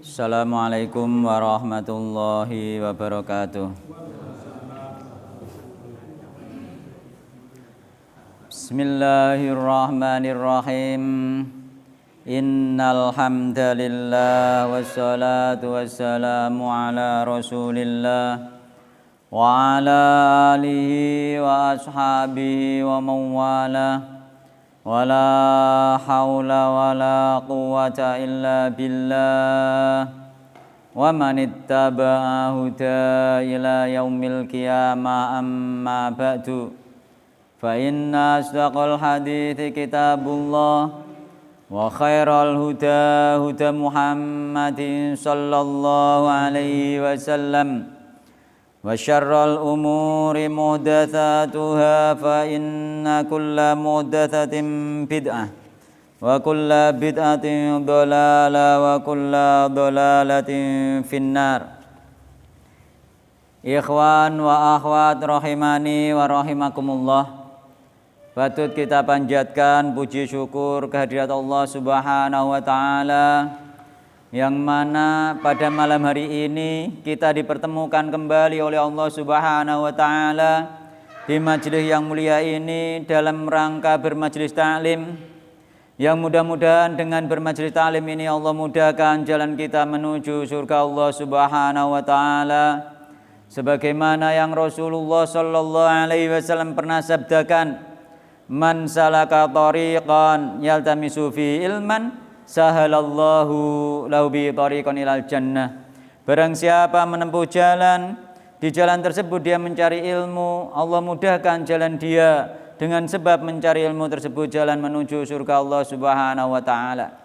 Assalamualaikum warahmatullahi wabarakatuh. Bismillahirrahmanirrahim. Innal hamdalillah wassalatu wassalamu ala Rasulillah wa ala alihi wa ashabihi wa mawalah. Wala haula wala quwwata illa billah. Wa man ittaba'a huda ila yaumil qiyamah amma ba'du. Fa inna asdaqal hadithi kitabullah wa khairal huda huda Muhammadin sallallahu alaihi wasallam. Wa syarrul umuri muhdatsatuha fa inna kulla muhdatsatin bid'ah wa kulla bid'atin dhalalah wa kulla dhalalatin finnar. Ikhwan wa akhwat rahimani wa rahimakumullah. Patut kita panjatkan puji syukur kehadirat Allah Subhanahu wa taala, yang mana pada malam hari ini kita dipertemukan kembali oleh Allah Subhanahu wa taala di majelis yang mulia ini dalam rangka bermajelis ta'lim, yang mudah-mudahan dengan bermajelis ta'lim ini Allah mudahkan jalan kita menuju surga Allah Subhanahu wa taala, sebagaimana yang Rasulullah sallallahu alaihi wasallam pernah sabdakan, man salaka tariqan yaltamisu fi ilman sahalallahu lahu bi tariqan ilal jannah. Barang siapa menempuh jalan, di jalan tersebut dia mencari ilmu, Allah mudahkan jalan dia dengan sebab mencari ilmu tersebut jalan menuju surga Allah Subhanahu wa taala.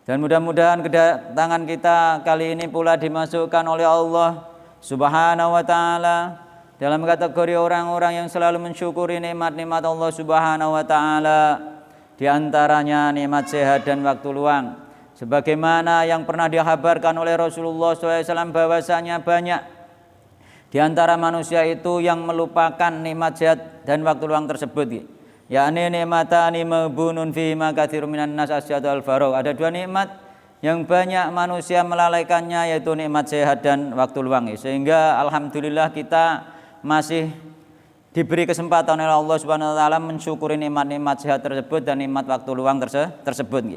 Dan mudah-mudahan kedatangan kita kali ini pula dimasukkan oleh Allah Subhanahu wa taala dalam kategori orang-orang yang selalu mensyukuri nikmat-nikmat Allah Subhanahu wa taala. Di antaranya nikmat sehat dan waktu luang, sebagaimana yang pernah dikabarkan oleh Rasulullah SAW bahwasanya banyak di antara manusia itu yang melupakan nikmat sehat dan waktu luang tersebut, yakni nikmatani mabunun fi ma katsirun minan nas asyadul faragh. Ada dua nikmat yang banyak manusia melalaikannya, yaitu nikmat sehat dan waktu luang. Sehingga alhamdulillah kita masih diberi kesempatan oleh Allah Subhanahu wa taala mensyukuri nikmat-nikmat sehat tersebut dan nikmat waktu luang tersebut nggih.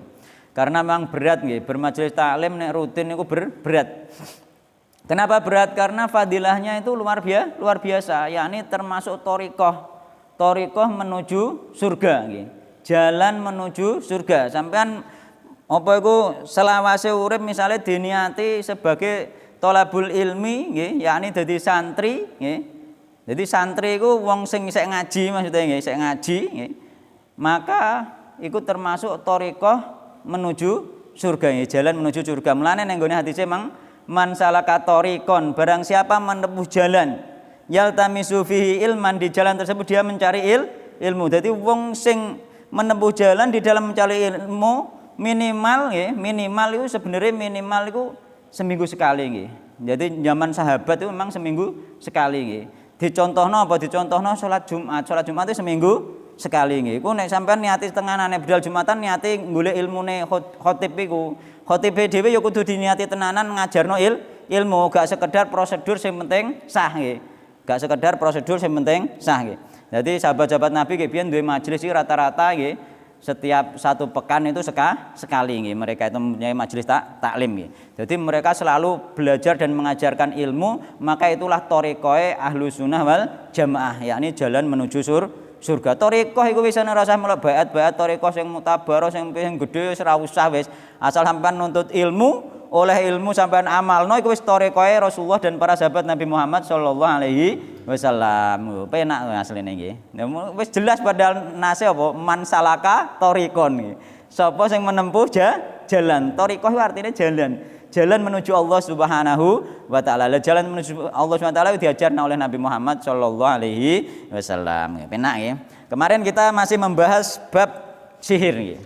Karena memang berat nggih, bermajelis taklim nek rutin itu berat. Kenapa berat? Karena fadilahnya itu luar biasa, yakni termasuk thariqah menuju surga nggih. Jalan menuju surga. Sampean apa iku selawase urip misale diniati sebagai thalabul ilmi nggih, yakni dadi santri nggih. Jadi santri itu wong sing isek ngaji, maksudnya nggih, isek ngaji nggih. Maka iku termasuk thariqah menuju surga, nggih, jalan menuju surga. Mulane ning nggone hadise mang man salaka thariqon, barang siapa menempuh jalan yaltamisu fihi ilman, di jalan tersebut dia mencari ilmu. Jadi wong sing menempuh jalan di dalam mencari ilmu minimal nggih, minimal itu sebenarnya minimal itu seminggu sekali nggih. Jadi zaman sahabat itu memang seminggu sekali nggih. Dicontohno apa? Dicontohno salat Jumat. Salat Jumat itu seminggu sekali nggih. Iku nek sampean niati tenanan budal Jumatan niati golek ilmune khatib iku. Khatib dhewe ya kudu diniati tenanan ngajarno ilmu, gak sekedar prosedur sing penting sah nggih. Gak sekedar prosedur sing penting sah nggih. Jadi sahabat-sahabat Nabi nggih biyen duwe majelis iki rata-rata nggih setiap satu pekan itu sekali nggih. Mereka itu mempunyai majelis taklim nggih. Jadi mereka selalu belajar dan mengajarkan ilmu, maka itulah thariqahe Ahlus Sunnah wal Jamaah, yakni jalan menuju surga. Thariqah iku wis ora usah melok baat-baat, thariqah sing mutabaroh sing gedhe wis ora usah wis. Asal sampean nuntut ilmu, oleh ilmu sampean amalno iku wis thariqahe Rasulullah dan para sahabat Nabi Muhammad sallallahu alaihi wasallam. Penak asline nggih. Wis jelas padahal nase apa? Man salaka thariqon nggih. Sapa sing menempuh jalan. Thariqah itu artinya jalan menuju Allah Subhanahu wa taala. Jalan menuju Allah Subhanahu wa taala diajarkan oleh Nabi Muhammad sallallahu alaihi wasallam. Penak nggih. Kemarin kita masih membahas bab sihir nggih.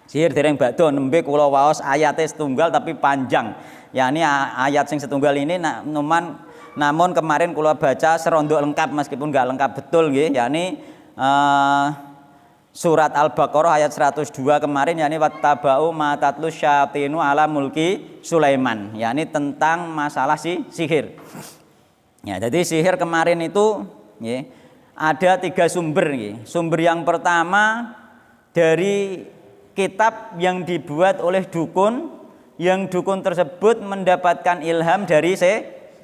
Sihir dereng badhe nembe kula waos ayate setunggal tapi panjang. Yakni ayat sing setunggal ini namun kemarin kula baca serondok lengkap meskipun enggak lengkap betul nggih, yakni surat Al-Baqarah ayat 102 kemarin, yakni wattaba'u ma tatlu syatinu ala mulki Sulaiman, yakni tentang masalah sihir. Ya, jadi sihir kemarin itu ya, ada 3 sumber ya. Sumber yang pertama dari kitab yang dibuat oleh dukun, yang dukun tersebut mendapatkan ilham dari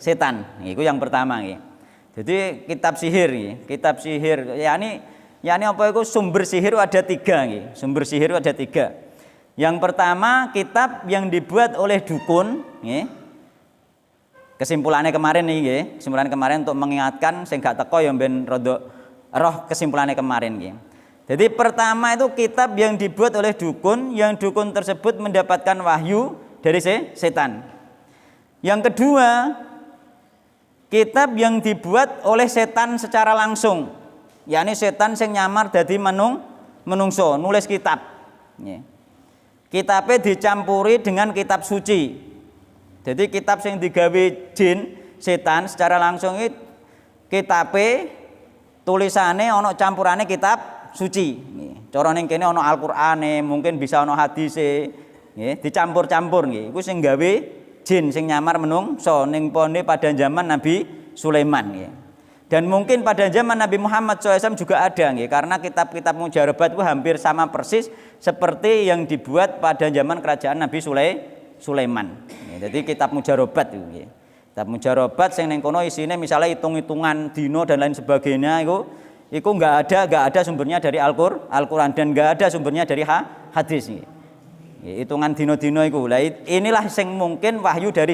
setan. Itu yang pertama ya. Jadi kitab sihir ya. Kitab sihir yakni apa itu sumber sihir ada 3 ya. Sumber sihir ada 3. Yang pertama kitab yang dibuat oleh dukun ya. Kesimpulannya kemarin nih ya. Kesimpulan kemarin untuk mengingatkan sing gak teko ya ben rodok roh kesimpulannya kemarin ya. Jadi pertama itu kitab yang dibuat oleh dukun, yang dukun tersebut mendapatkan wahyu dari setan. Yang kedua, kitab yang dibuat oleh setan secara langsung, yakni setan sing nyamar dadi menungso, nulis kitab. Kitabnya dicampuri dengan kitab suci. Jadi kitab sing digawe jin, setan secara langsung itu kitabnya tulisannya ono campurane kitab suci. Cara ning kene ono Al-Qur'ane, mungkin bisa ono hadise, nggih, dicampur-campur nggih. Iku sing gawe jin sing nyamar menungso ning pone pada zaman Nabi Sulaiman nggih. Dan mungkin pada zaman Nabi Muhammad SAW juga ada nggih, karena kitab-kitab mujarobat itu hampir sama persis seperti yang dibuat pada zaman kerajaan Nabi Sulaiman. Jadi kitab mujarobat itu nggih. Kitab mujarobat sing ning kono isine misalnya hitung-hitungan dino dan lain sebagainya itu enggak ada sumbernya dari Al-Qur'an dan enggak ada sumbernya dari hadis nggih. Hitungan dino-dino iku. Lah inilah sing mungkin wahyu dari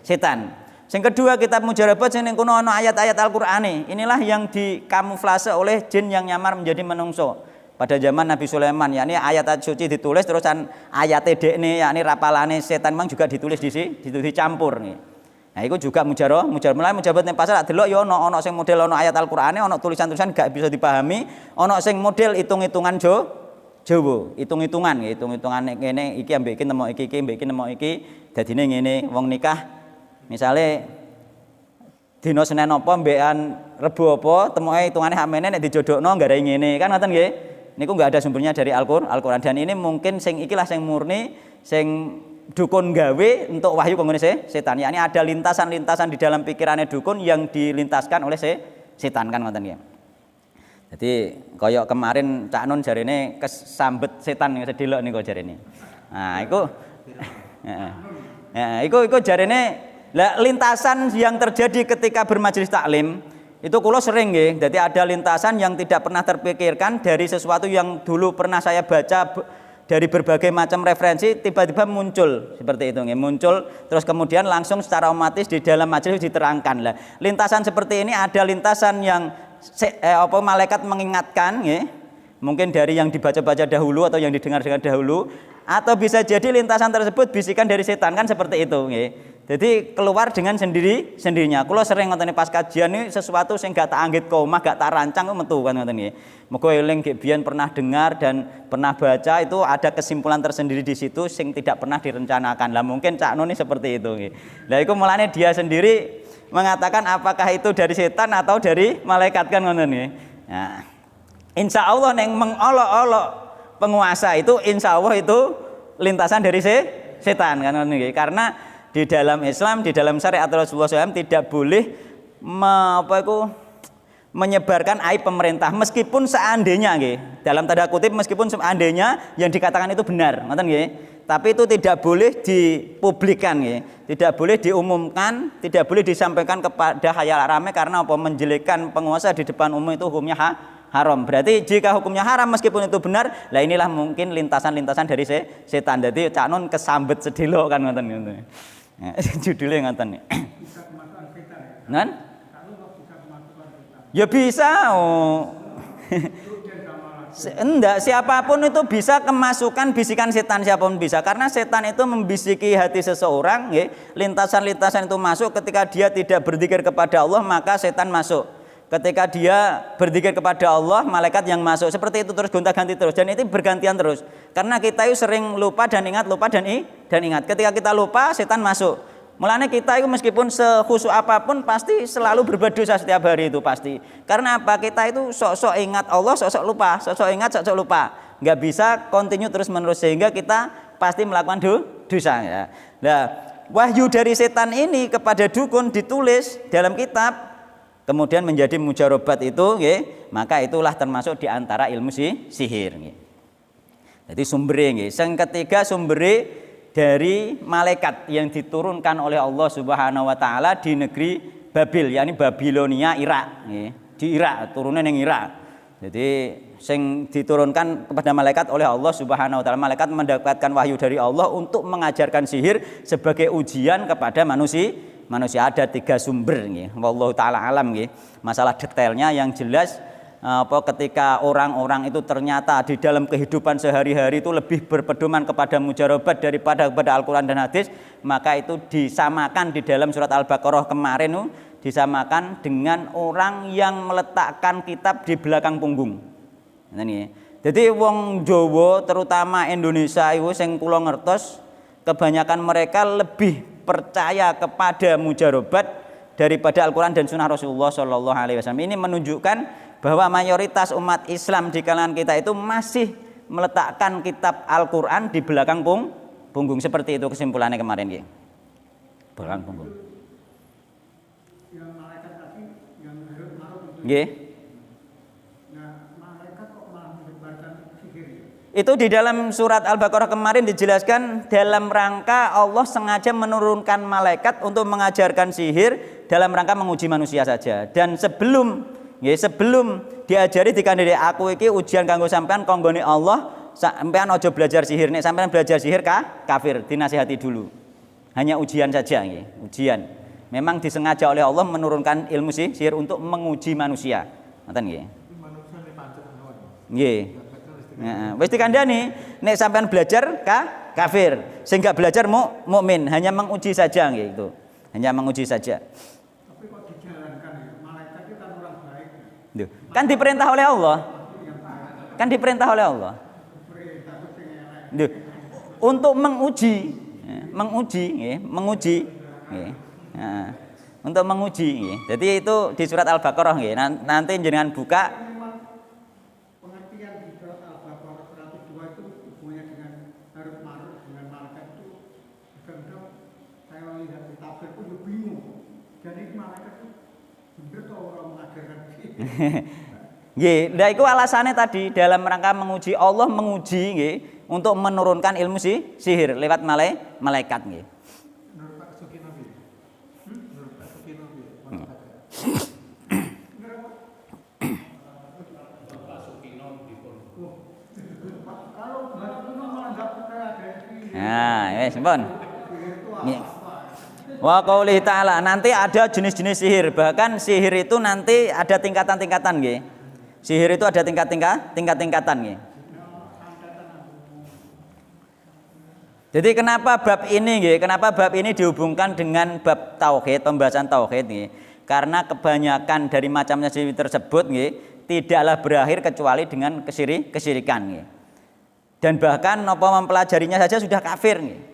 setan. Sing kedua kitab mujarobat sing ning kono ana ayat-ayat Al-Qur'ane. Inilah yang dikamuflase oleh jin yang nyamar menjadi menungso pada zaman Nabi Sulaiman, yakni ayat-ayat suci ditulis terusan ayate dekne yakni rapalane setan memang juga ditulis dicampur nih. Nah, itu juga mujarobat ning pasar delok ya ana sing model ana ayat Al-Qur'ane, ana tulisan-tulisan gak bisa dipahami, ana sing model hitung-hitungan Jawa, hitung-hitungan ngene iki ambek iki nemok iki ambek iki nemok iki dadine ngene wong nikah misale dina Senin apa mbekan Rebo apa temoke hitungane hamene nek dijodhokno nggarai ngene kan ngoten nggih. Niku enggak ada sumbernya dari Al-Qur'an dan ini mungkin sing ikilah sing murni sing dukun gawe untuk wahyu kanggone setan. Yakni ada lintasan-lintasan di dalam pikirannya dukun yang dilintaskan oleh setan kan ngoten nggih. Jadi kaya kemarin Cak Nun jarene kesambet setan sedelok niku jarene. Nah, iku jarene lah lintasan yang terjadi ketika bermajelis taklim itu kula sering nggih. Jadi ada lintasan yang tidak pernah terpikirkan dari sesuatu yang dulu pernah saya baca dari berbagai macam referensi tiba-tiba muncul seperti itu nggih. Muncul terus kemudian langsung secara otomatis di dalam majelis diterangkan. Lah, lintasan seperti ini ada lintasan yang malaikat mengingatkan nggih. Mungkin dari yang dibaca-baca dahulu atau yang didengar-dengar dahulu atau bisa jadi lintasan tersebut bisikan dari setan kan seperti itu nggih. Jadi keluar dengan sendirinya. Kula sering ngoten pas kajian ini sesuatu sing gak tak anggit omah, gak tak rancang kok metu kan ngoten nggih. Muga eling nggih biyen pernah dengar dan pernah baca itu ada kesimpulan tersendiri di situ sing tidak pernah direncanakan. Lah mungkin Cak Nun seperti itu nggih. Lah iku mulane dia sendiri mengatakan apakah itu dari setan atau dari malaikat kan ngoten nggih. Nah, insya Allah neng mengolok-olok penguasa itu insya Allah itu lintasan dari setan kan ngoten nggih. Karena di dalam Islam, di dalam syariat Rasulullah SAW tidak boleh menyebarkan aib pemerintah meskipun seandainya nggih. Dalam tanda kutip meskipun seandainya yang dikatakan itu benar, ngoten nggih. Tapi itu tidak boleh dipublikkan nggih. Tidak boleh diumumkan, tidak boleh disampaikan kepada khalayak ramai karena apa? Menjelekkan penguasa di depan umum itu hukumnya haram. Berarti jika hukumnya haram meskipun itu benar, lah inilah mungkin lintasan-lintasan dari setan. Jadi Cak Nun kesambet sedelok kan ngoten ngoten. Judulnya ngoten nih. Bisa kemasukan setan ya? Nan? Ya bisa. Oh. Enggak, siapapun itu bisa kemasukan bisikan setan, siapapun bisa. Karena setan itu membisiki hati seseorang, ya. Lintasan-lintasan itu masuk ketika dia tidak berzikir kepada Allah, maka setan masuk. Ketika dia berzikir kepada Allah, malaikat yang masuk. Seperti itu terus gonta-ganti terus dan itu bergantian terus. Karena kita itu sering lupa dan ingat, lupa dan ingat. Ketika kita lupa, setan masuk. Mulanya kita itu meskipun sekhusyuk apapun pasti selalu berbuat dosa setiap hari itu pasti. Karena apa? Kita itu sok-sok ingat Allah, sok-sok lupa, sok-sok ingat, sok-sok lupa. Nggak bisa continue terus menerus sehingga kita pasti melakukan dosa ya. Nah, wahyu dari setan ini kepada dukun ditulis dalam kitab, kemudian menjadi mujarobat itu, maka itulah termasuk diantara ilmu sihir. Jadi sumbernya, yang ketiga sumbernya dari malaikat yang diturunkan oleh Allah Subhanahu wa taala di negeri Babil, yakni Babilonia, Irak. Di Irak, turunnya yang Irak. Jadi yang diturunkan kepada malaikat oleh Allah Subhanahu wa taala. Malaikat mendapatkan wahyu dari Allah untuk mengajarkan sihir sebagai ujian kepada manusia. Ada 3 sumber wallahu taala alam. Masalah detailnya yang jelas ketika orang-orang itu ternyata di dalam kehidupan sehari-hari itu lebih berpedoman kepada mujarobat daripada kepada Al-Quran dan hadis, maka itu disamakan di dalam surat Al-Baqarah kemarin disamakan dengan orang yang meletakkan kitab di belakang punggung. Jadi wong Jawa terutama Indonesia itu sing kula ngertos kebanyakan mereka lebih percaya kepada mujarobat daripada Al-Quran dan Sunnah Rasulullah Shallallahu Alaihi Wasallam. Ini menunjukkan bahwa mayoritas umat Islam di kalangan kita itu masih meletakkan kitab Al-Quran di belakang punggung. Seperti itu kesimpulannya kemarin. Belakang punggung. Yang malaikat tadi yang maruf itu. Nah, malaikat kok malah menyebarkan sihir? Itu di dalam surat Al-Baqarah kemarin dijelaskan dalam rangka Allah sengaja menurunkan malaikat untuk mengajarkan sihir dalam rangka menguji manusia saja. Dan sebelum diajari dikandani aku iki ujian kanggo sampean konggone Allah, sampean aja belajar sihir. Nek sampean belajar sihir kafir, dinasihati dulu. Hanya ujian saja ujian. Memang disengaja oleh Allah menurunkan ilmu sihir untuk menguji manusia. Ngoten nggih. Manusia ne pancet ngono. Nggih. Heeh, wis dikandani nek sampean belajar kafir, sing gak belajar mukmin, hanya menguji saja nggih itu. Hanya menguji saja. Kan diperintah oleh Allah. Untuk menguji. Untuk menguji. Jadi itu di surat Al-Baqarah. Nanti jenengan buka. Pengertian di surat Al-Baqarah 102 itu hubungannya dengan harus maruf dengan malaikat itu. Kadang saya lihat di tafsir itu bingung. Jadi malaikat itu bener toh orang mengajarkan sih. Nggih, nah itu alasannya tadi dalam rangka menguji Allah menguji untuk menurunkan ilmu sihir lewat malaikat nggih. Menurut Pak Sukino nggih. Menurut Pak Sukino nggih. Pak Sukino dipun. Kalau Pak Sukino malah enggak percaya ada sihir. Nah, wis pun. Wa qauli ta'ala, nanti ada jenis-jenis sihir. Bahkan sihir itu nanti ada tingkatan-tingkatan nggih. Sihir itu ada tingkatan nggih. Jadi kenapa bab ini nggih? Kenapa bab ini dihubungkan dengan bab tauhid, pembahasan tauhid nggih? Karena kebanyakan dari macamnya sihir tersebut nggih tidaklah berakhir kecuali dengan kesyirikan nggih. Dan bahkan apa mempelajarinya saja sudah kafir nggih.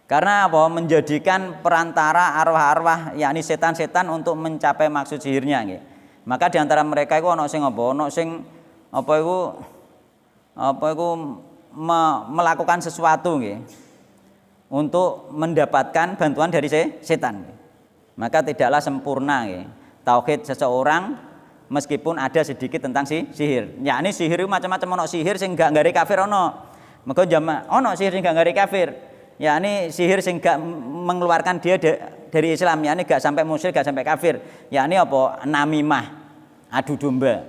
Karena apa? Menjadikan perantara arwah-arwah yakni setan-setan untuk mencapai maksud sihirnya nggih. Maka di antara mereka itu ana sing apa? Ana sing melakukan sesuatu nggih untuk mendapatkan bantuan dari setan. Maka tidaklah sempurna nggih tauhid seseorang meskipun ada sedikit tentang sihir. Yakni sihir itu macam-macam, ana sihir sing gak nggari kafir ana. Mergo jamak ana sihir sing gak nggari kafir. Yakni sihir sing gak mengeluarkan dia dari Islam, yakni gak sampai musyrik, gak sampai kafir. Yakni apa? Namimah, adu domba.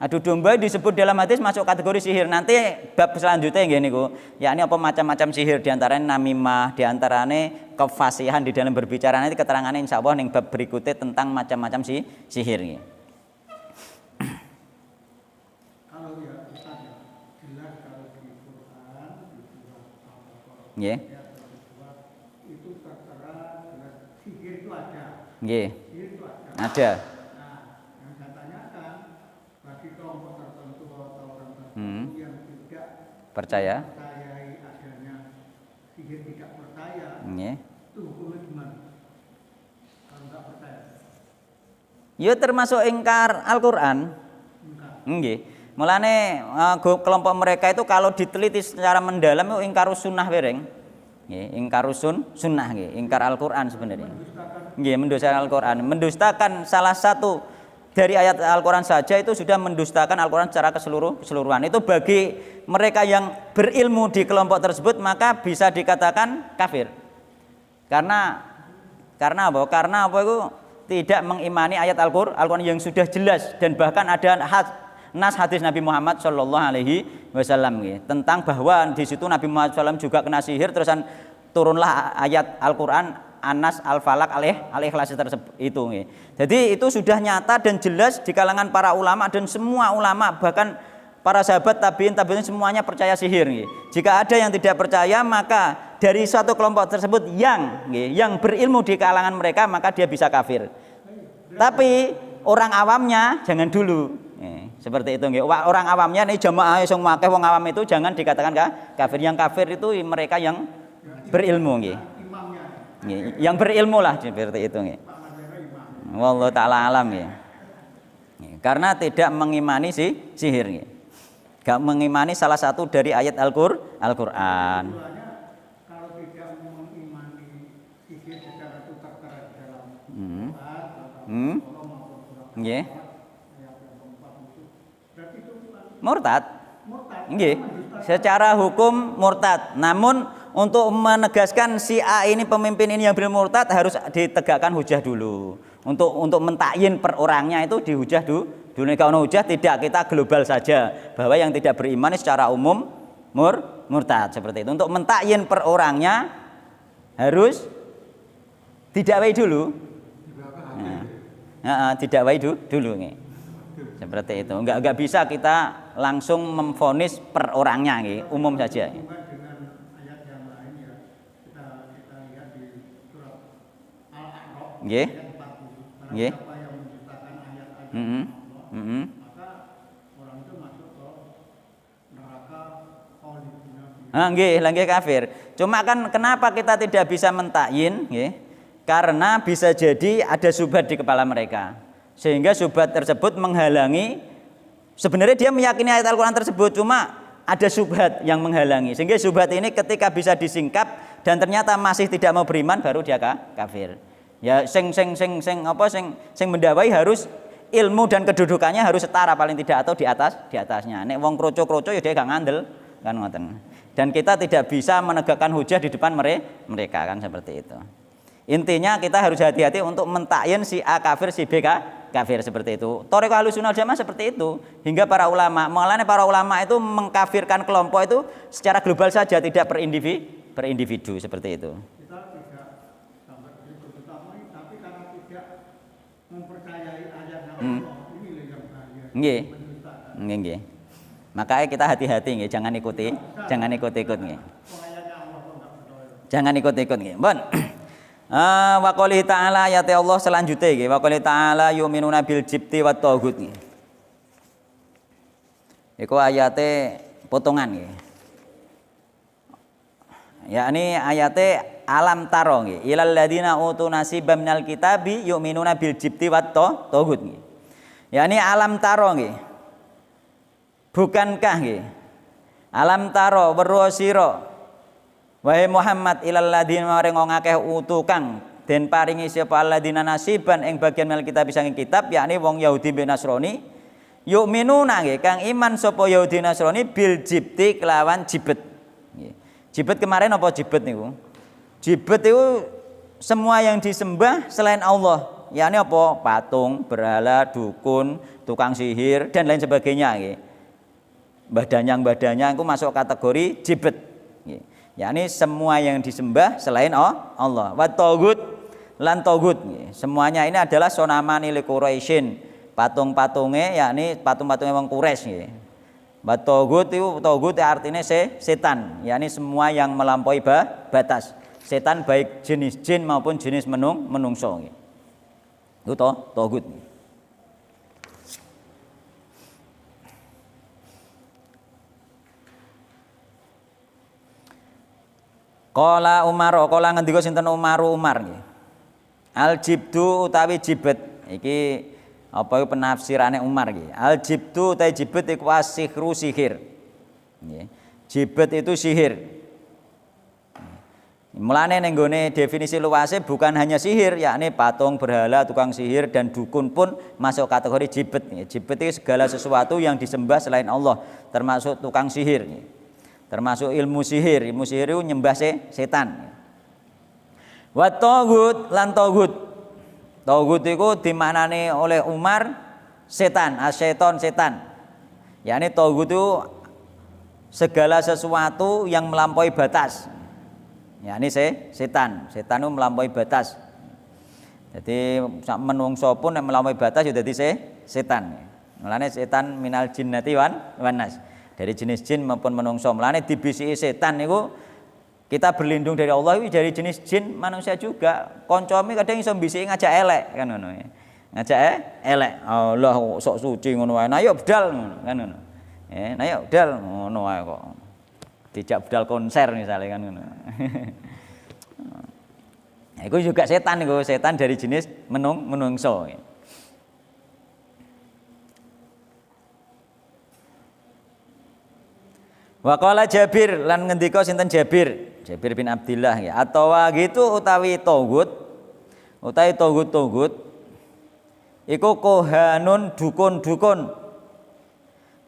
Adu domba disebut dalam hadis masuk kategori sihir. Nanti bab selanjutnya nggih niku, yakni apa macam-macam sihir, di antaranya namimah, di antaranya kefasihan di dalam berbicara. Nanti keterangannya insyaallah ning bab berikutnya tentang macam-macam sihir nggih. Kalau ya Ustaz jelas kalau di Quran nggih. Itu tertera jelas sihir itu ada. Nggih. Sihir itu ada. Nah, yang saya tanyakan bagi kelompok tertentu atau orang tertentu yang tidak percayai adanya sihir sihir tidak percaya, Nggih. itu hukumnya gimana? Kalau nggak percaya? Ya termasuk ingkar Al-Qur'an. Nggih. Mulane kelompok mereka itu kalau diteliti secara mendalam itu ingkarus sunnah bereng. Nggih, ingkarus sunnah nggih, ingkar Al-Qur'an sebenarnya. Nggih, mendustakan Al-Qur'an. Mendustakan salah satu dari ayat Al-Qur'an saja itu sudah mendustakan Al-Qur'an secara keseluruhan. Itu bagi mereka yang berilmu di kelompok tersebut maka bisa dikatakan kafir. Karena apa? Karena apa itu tidak mengimani ayat Al-Qur'an yang sudah jelas dan bahkan ada nas hadis Nabi Muhammad Shallallahu Alaihi Wasallam tentang bahwa di situ Nabi Muhammad SAW juga kena sihir, terusan turunlah ayat Al-Qur'an Anas Al-Falaq Al-Ikhlas tersebut itu. Jadi itu sudah nyata dan jelas di kalangan para ulama dan semua ulama bahkan para sahabat tabiin semuanya percaya sihir. Jika ada yang tidak percaya maka dari suatu kelompok tersebut yang berilmu di kalangan mereka maka dia bisa kafir. Tapi orang awamnya jangan dulu. Seperti itu. Orang awamnya nih jamaah yang memakai wong awam itu jangan dikatakan kafir. Yang kafir itu mereka yang berilmu. Yang berilmu lah seperti itu. Wallahu ta'ala alam. Karena tidak mengimani sihir. Gak mengimani salah satu dari ayat Al-Qur'an. Kalau tidak mengimani sihir secara tertera dalam Nggih. Murtad. Nggih. Secara hukum murtad. Namun untuk menegaskan si A ini pemimpin ini yang bermurtad harus ditegakkan hujah dulu. Untuk mentakyin per orangnya itu dihujah dulu. Kalau hujah tidak kita global saja bahwa yang tidak beriman secara umum murtad seperti itu. Untuk mentakyin per orangnya harus didakwai dulu. Didakwai dulu nih. Seperti itu. Enggak bisa kita langsung memvonis per orangnya nih, umum saja. Dengan ayat yang lain ya kita lihat di surat Al-A'raf Nggih. ayat 40. Nggih. Siapa yang menciptakan ayat-ayat Heeh. maka orang itu masuk ke neraka khalidina Nggih, nggih kafir. Cuma kan kenapa kita tidak bisa mentakyin nggih? Karena bisa jadi ada syubhat di kepala mereka. Sehingga syubhat tersebut menghalangi, sebenarnya dia meyakini ayat Al-Qur'an tersebut, cuma ada syubhat yang menghalangi. Sehingga syubhat ini ketika bisa disingkap dan ternyata masih tidak mau beriman baru dia kafir. Ya sing mendakwai harus ilmu dan kedudukannya harus setara paling tidak atau di atasnya. Nek wong kroco-kroco ya dia gak ngandel kan ngoten. Dan kita tidak bisa menegakkan hujah di depan mereka kan seperti itu. Intinya kita harus hati-hati untuk mentakyin si A kafir si B kafir seperti itu. Thariqah Ahlussunnah wal Jamaah seperti itu. Hingga para ulama, makanya para ulama itu mengkafirkan kelompok itu secara global saja tidak per individu seperti itu. kita tidak sampai terutama tapi karena tidak mempercayai ayat Allah ini yang bahaya. Nggih. Nggih. Makanya kita hati-hati nggih, jangan ikut nggih. Jangan ikut-ikut nggih. Bon. Wa qouli ta'ala ayat Allah selanjutnya nggih. Wa qouli ta'ala yu'minuna bil jibti wat taghut nggih. Iku ayate potongan nggih. Yakni ayate alam taro nggih. Ilal ladina utu nasiban minal kitabi yu'minuna bil jibti wat taghut nggih. Yakni alam taro nggih. Bukankah nggih? Alam taro weruh sira wahai Muhammad ilal ladina maring wong akeh utu kang den paringi sapa alladzina nasiban ing bagian mel kitab saking kitab yakni wong Yahudi bin Nasrani yu'minuna nggih kang iman sapa Yahudi Nasrani bil jibti kelawan jibet. Jibet kemarin apa jibet niku? Jibet itu semua yang disembah selain Allah. Yakni apa? Patung, berhala, dukun, tukang sihir dan lain sebagainya nggih. Mbah-danyang itu masuk kategori jibet. Yakni semua yang disembah selain Allah. Wa taghut lan taghut. Semuanya ini adalah sonamani li Quraisyin. Patung-patungnya yakni patung-patungnya wong Quraisy. Wa taghut itu taghut artinya setan. Yakni semua yang melampaui batas. Setan baik jenis jin maupun jenis menungso. Itu taghut. Qala Umar, qala ngendika sinten Umar nggih. Al jibdu utawi jibet iki apa iku penafsirane Umar nggih. Al jibdu utawi jibet iku as-sihru sihir. Nggih. Jibet itu sihir. Mulane ning gone definisi luase bukan hanya sihir, yakni patung, berhala, tukang sihir dan dukun pun masuk kategori jibet. Jibet itu segala sesuatu yang disembah selain Allah, termasuk tukang sihir. Termasuk ilmu sihir. Ilmu sihir itu nyembah setan. Wa taghut lan taghut. Taghut itu dimaknani oleh Umar setan, asyaiton setan. Yakni taghut itu segala sesuatu yang melampaui batas. Ya ini setan itu melampaui batas. Jadi menungso pun yang melampaui batas sudah jadi setan. Mulane setan minal jinnati wan nas. Dari jenis jin maupun menungso. Mulane dibisiki setan itu kita berlindung dari Allah itu dari jenis jin manusia juga. Koncomi kadang iso bisiki ngajak elek kan ngono ya. Ngajak elek. Allah sok suci ngono wae. Nah ayo bedal kan ngono. Nah ayo bedal ngono wae kok. Dijak budal konser misalnya kan ngono. Nah, itu juga setan itu, setan dari jenis menungso. Wa qala Jabir lan ngendika sinten Jabir bin Abdillah ya. Atawa gitu utawi togut iku kohanun dukun-dukun.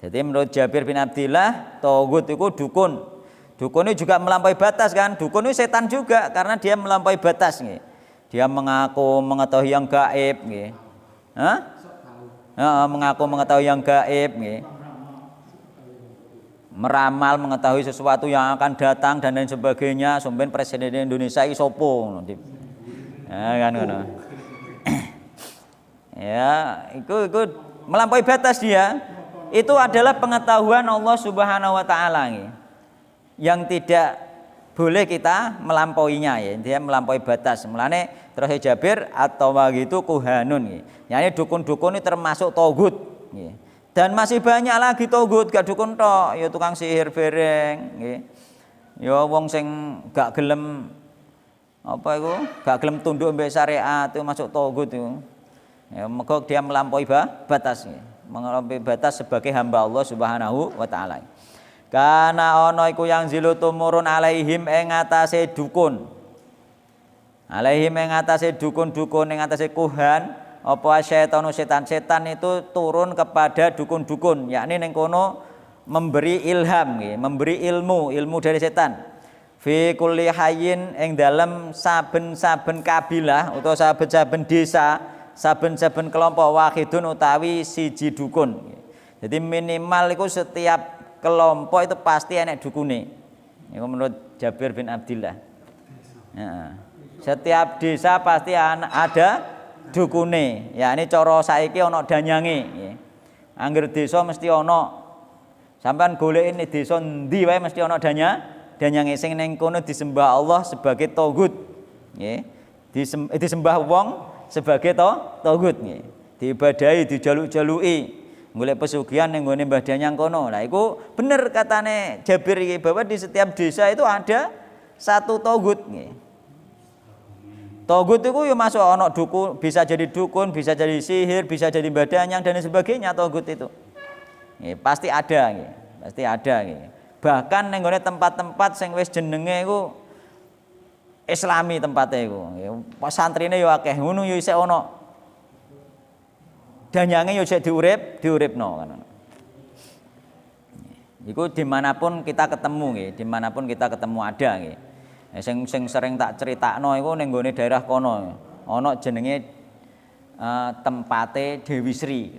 Jadi menurut Jabir bin Abdillah togut iku dukun. Dukun itu juga melampaui batas kan. Dukun itu setan juga karena dia melampaui batas nih. Dia mengaku mengetahui yang gaib nih. Mengaku mengetahui yang gaib nih. Meramal mengetahui sesuatu yang akan datang dan lain sebagainya. Sampeyan presiden Indonesia iki sopo. Kan ngono. Ya, itu melampaui batas dia. Itu adalah pengetahuan Allah Subhanahu wa taala nih. Yang tidak boleh kita melampauinya ya, dia melampaui batas. Mulane terus Jabir atau begitu kuhanun ya. Yani dukun-dukun ini termasuk togut ya. Dan masih banyak lagi togut gak dukun tok, ya tukang sihir bereng ya. Ya wong sing gak gelem apa iku? Gak gelem tunduk mbek syariat itu masuk togut itu. Ya mergo dia melampaui batas ya. Melampaui batas sebagai hamba Allah Subhanahu wa taala. Kana ana iku yang zilu tumurun alaihim ing atase dukun. Alaihim ing atase dukun-dukun ing atase kuhan apa setan itu turun kepada dukun-dukun, yakni ning kono memberi ilham nggih, memberi ilmu dari setan. Fi kulli hayyin ing dalem saben-saben kabilah utawa saben-saben desa, saben-saben kelompok wahidun utawi siji dukun. Jadi minimal iku setiap kelompok itu pasti enek dukune. Itu menurut Jabir bin Abdillah. Ya. Setiap desa pasti ada dukune. Ya ini cara saiki ana danyange. Angger desa mesti ana. Sampeyan golek ini desa ndi wae mesti ana danyange sing ning kono disembah Allah sebagai togut. Nggih. Disembah wong sebagai togut nggih. Diibadahi, dijaluk-jaluki. Golek pesugihan ning gone Mbah Danyang kono. Lah iku bener katane Jabir iki bahwa di setiap desa itu ada satu togut nggih. Togut itu ya masuk ana dukun, bisa jadi dukun, bisa jadi sihir, bisa jadi Mbah Danyang dan sebagainya togut itu. Nggih, pasti ada nggih. Pasti ada nggih. Bahkan ning gone tempat-tempat sing wis jenenge iku Islami tempate iku. Nggih, santrine ya akeh, ngono ya isih ana. Danyange yo sik diuripno kan. Iku dimanapun kita ketemu nggih, dimanapun kita ketemu ada nggih. Sing sering tak critakno iku ning gone daerah kono. Ana jenenge tempate Dewi Sri.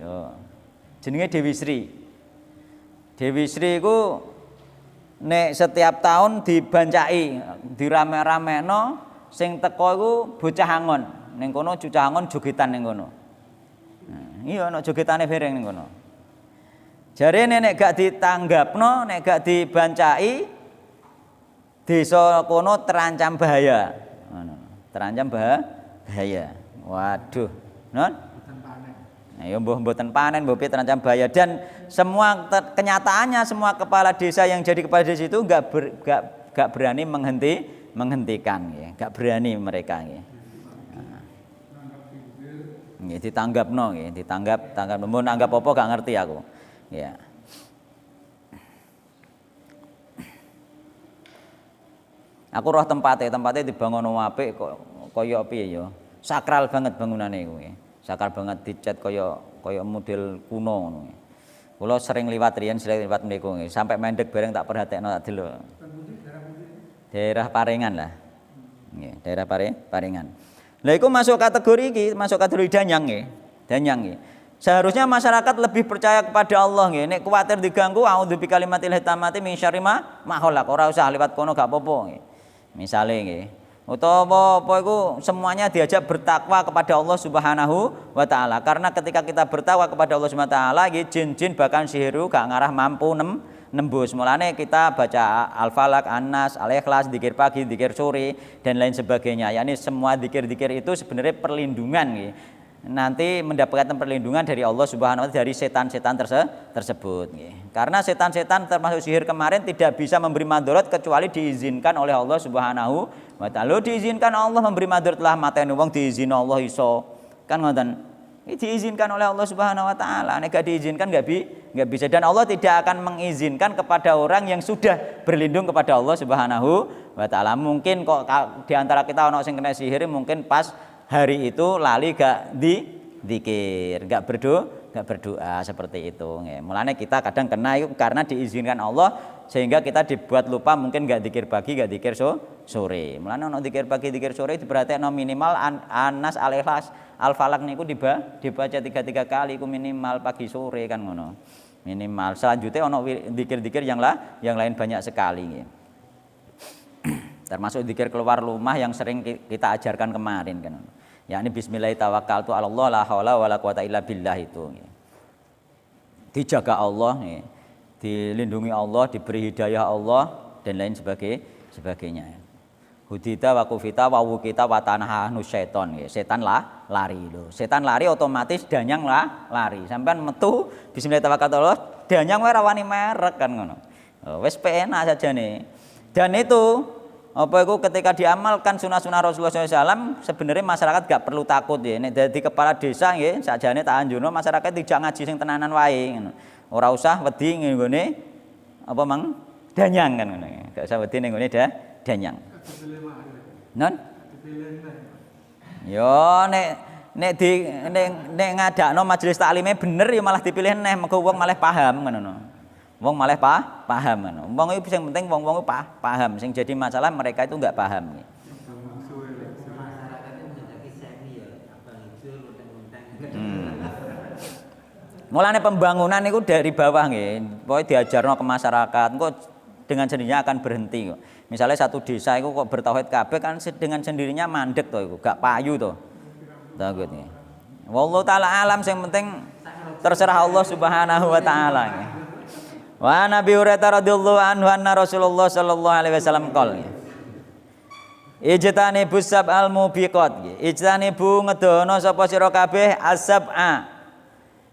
Jenenge Dewi Sri. Dewi Sri iku nek setiap tahun dibancaki, dirame-ramekno sing teko iku bocah angon. Ning kono bocah angon jogetan ning kono. Iya ana jogetane bereng ning kono. Jarene nek gak ditanggapno, nek gak dibancaki desa kono terancam bahaya. Ngono. Terancam bahaya. Waduh, non? Nah, ya mboten panen, mboten terancam bahaya dan semua kenyataannya semua kepala desa yang jadi kepala desa itu enggak berani menghentikan nggih, gak berani mereka nggih. Nggih ditanggapno nggih, ditanggap mun anggap apa gak ngerti aku. Ya. Aku roh tempatnya dibangun apik kok kaya piye ya. Sakral banget bangunane iku nggih. Sakral banget dicat kaya model kuno ngono nggih. Kula sering liwat riyen mriku nggih, sampai mendek bareng tak perhatekno tak delok. Daerah Parengan lah. Nggih, daerah Parengan. Lah iku masuk kategori iki, masuk kategori danyang nggih. Danyang nggih. Seharusnya masyarakat lebih percaya kepada Allah nggih. Nek kuwatir diganggu a'udzu bikalimatil hitamati min syarri ma khalaq. Ora usah liwat kono gak apa-apa nggih. Misale nggih. Utawa apa iku semuanya diajak bertakwa kepada Allah Subhanahu wa taala. Karena ketika kita bertakwa kepada Allah Subhanahu wa taala nggih jin-jin bahkan sihiru gak ngarah mampu nembus. Mulane kita baca Al-Falaq, An-Nas, Al-Ikhlas, zikir pagi, zikir sore dan lain sebagainya. Yani semua zikir-zikir itu sebenarnya perlindungan nggih. Nanti mendapatkan perlindungan dari Allah Subhanahu wa taala dari setan-setan tersebut nggih. Karena setan-setan termasuk sihir kemarin tidak bisa memberi madarat kecuali diizinkan oleh Allah Subhanahu wa taala. Diizinkan Allah memberi madarat lah mateni wong diizinkan Allah iso. Kan ngoten. Ini diizinkan oleh Allah Subhanahu wa taala. Nek gak diizinkan enggak bisa dan Allah tidak akan mengizinkan kepada orang yang sudah berlindung kepada Allah Subhanahu wa taala. Mungkin kok di antara kita ono sing kena sihir mungkin pas hari itu lali gak dzikir, gak berdoa seperti itu. Mulane kita kadang kena itu karena diizinkan Allah sehingga kita dibuat lupa mungkin gak dzikir pagi, gak dzikir sore. Mulane ono dzikir pagi, dzikir sore diperhatekno minimal An-Nas, Al-Ikhlas, Al-Falaq niku dibaca 3 kali iku minimal pagi sore kan ngono. Minimal. Selanjutnya ono dzikir-dzikir yang lain banyak sekali nggih. Termasuk dzikir keluar rumah yang sering kita ajarkan kemarin kan. Yakni bismillahirrahmanirrahim Allah la haula wala quwata illa billah itu. Dijaga Allah, dilindungi Allah, diberi hidayah Allah dan lain sebagainya. Hudita wa kufita wa wukita wa tanahanu syaiton. Setan lari lho. Setan lari otomatis danyang lari. Sampean metu bismillahirrahmanirrahim danyang wae rawani merek kan ngono. Wis penak saja nih. Dan itu apa itu ketika diamalkan sunah-sunah Rasulullah SAW sebenarnya masyarakat gak perlu takut ya. Nek dadi kepala desa nggih sakjane tak anjurno masyarakat tidak ngaji sing tenanan wae ngono. Ora usah wedi nggone apa mang danyang kan ngono. Gak usah wedi ning nggone danyang. Non? Yo nek ngadakno majelis taklime bener ya malah dipilih neh mergo wong malah paham ngono. Wong malah paham ngono. Wong itu yang penting wong paham. Sing jadi masalah mereka itu enggak paham. Mulane pembangunan itu dari bawah nggih. Pokoke diajarno ke masyarakat. Engko dengan sendirinya akan berhenti kok. Misalnya satu desa itu kok bertauhid kabeh kan dengan sendirinya mandek to iku, gak payu to. Takut nggih. Wallahu taala alam sing penting terserah Allah Subhanahu wa taala nggih. Wa Nabi Hurairah radhiyallahu anhu anna Rasulullah sallallahu alaihi wasallam qol. Ijtanibus sab'al mubiqat. Ijtanibu ngedono sapa sira kabeh asab'a.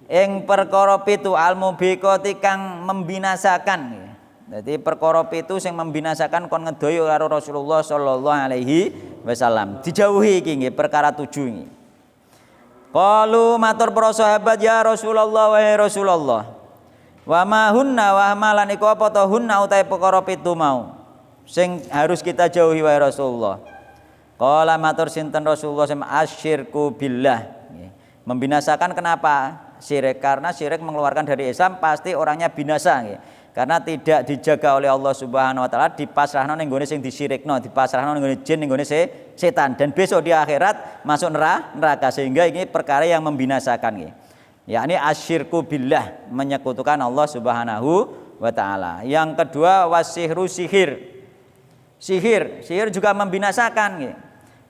Ing perkara 7 al mubiqati kang membinasakan. Dadi perkara 7 sing membinasakan kon ngedoyo karo Rasulullah sallallahu alaihi wasallam. Dijauhi iki nggih perkara 7 iki. Qalu matur para sahabat ya Rasulullah wa Rasulullah. Wa ma hunna wa malan iku apa to hunna utahe perkara 7 mau sing harus kita jauhi wa Rasulullah. Qala matur sinten Rasulullah sama asyirku billah. Membinasakan kenapa? Syirik, karena syirik mengeluarkan dari Islam pasti orangnya binasa nggih. Karena tidak dijaga oleh Allah Subhanahu wa taala, dipasrahno ning gone sing disyirikno, dipasrahno ning gone jin, ning gone setan dan besok di akhirat masuk neraka sehingga ini perkara yang membinasakan nggih. Yakni asyirku billah, menyekutukan Allah Subhanahu wa taala. Yang kedua wasihru sihir. Sihir juga membinasakan nggih.